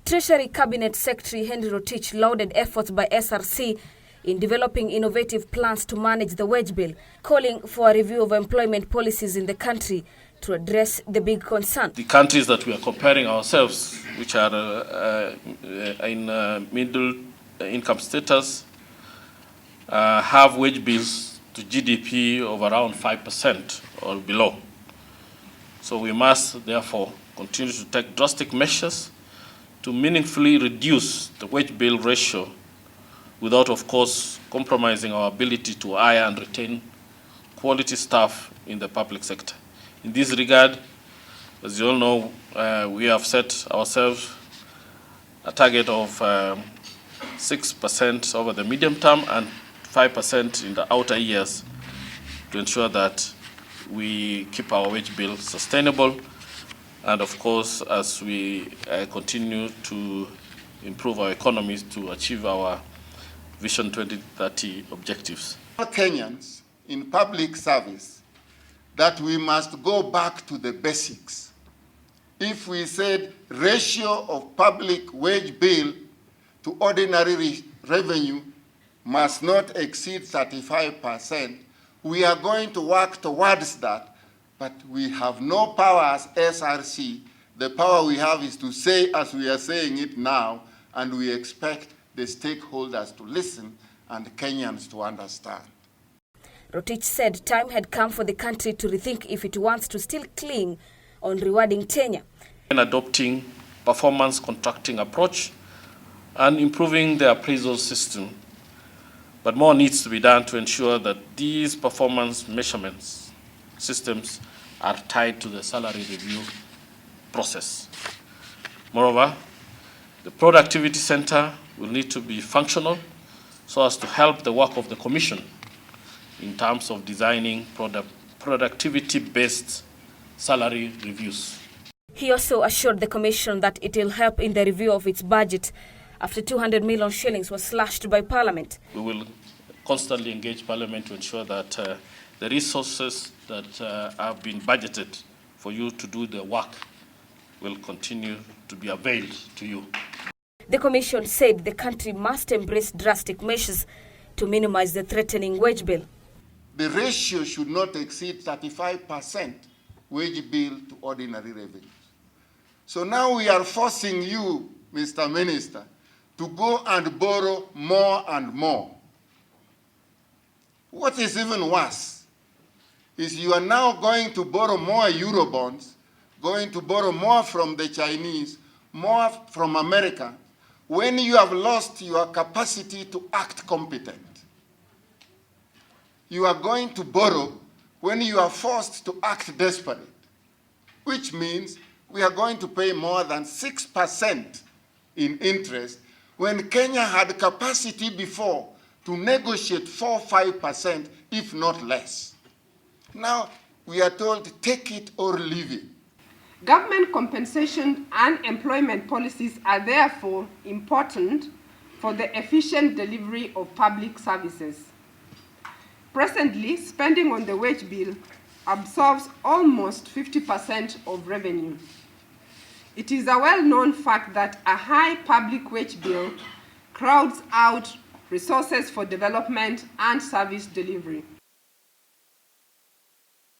Treasury Cabinet Secretary Henry Rotich lauded efforts by SRC in developing innovative plans to manage the wage bill, calling for a review of employment policies in the country to address the big concern. The countries that we are comparing ourselves, which are in middle income status, have wage bills to GDP of around 5% or below. So we must therefore continue to take drastic measures to meaningfully reduce the wage bill ratio without, of course, compromising our ability to hire and retain quality staff in the public sector. In this regard, as you all know, we have set ourselves a target of 6% over the medium term and 5% in the outer years to ensure that we keep our wage bill sustainable. And of course, as we continue to improve our economies to achieve our Vision 2030 objectives. Kenyans in public service that we must go back to the basics. If we said ratio of public wage bill to ordinary revenue must not exceed 35%, we are going to work towards that. But we have no power as SRC. The power we have is to say as we are saying it now, and we expect the stakeholders to listen and Kenyans to understand. Rotich said time had come for the country to rethink if it wants to still cling on rewarding tenure. In adopting performance contracting approach and improving the appraisal system. But more needs to be done to ensure that these performance measurements systems are tied to the salary review process. Moreover, the productivity center will need to be functional so as to help the work of the Commission in terms of designing productivity-based salary reviews. He also assured the Commission that it will help in the review of its budget after 200 million shillings was slashed by Parliament. We will constantly engage Parliament to ensure that the resources that have been budgeted for you to do the work will continue to be availed to you. The Commission said the country must embrace drastic measures to minimize the threatening wage bill. The ratio should not exceed 35% wage bill to ordinary revenue. So now we are forcing you, Mr. Minister, to go and borrow more and more. What is even worse is you are now going to borrow more Eurobonds, going to borrow more from the Chinese, more from America, when you have lost your capacity to act competent. You are going to borrow when you are forced to act desperate, which means we are going to pay more than 6% in interest when Kenya had capacity before to negotiate 4-5%, if not less. Now, we are told, take it or leave it. Government compensation and employment policies are therefore important for the efficient delivery of public services. Presently, spending on the wage bill absorbs almost 50% of revenue. It is a well-known fact that a high public wage bill crowds out resources for development and service delivery.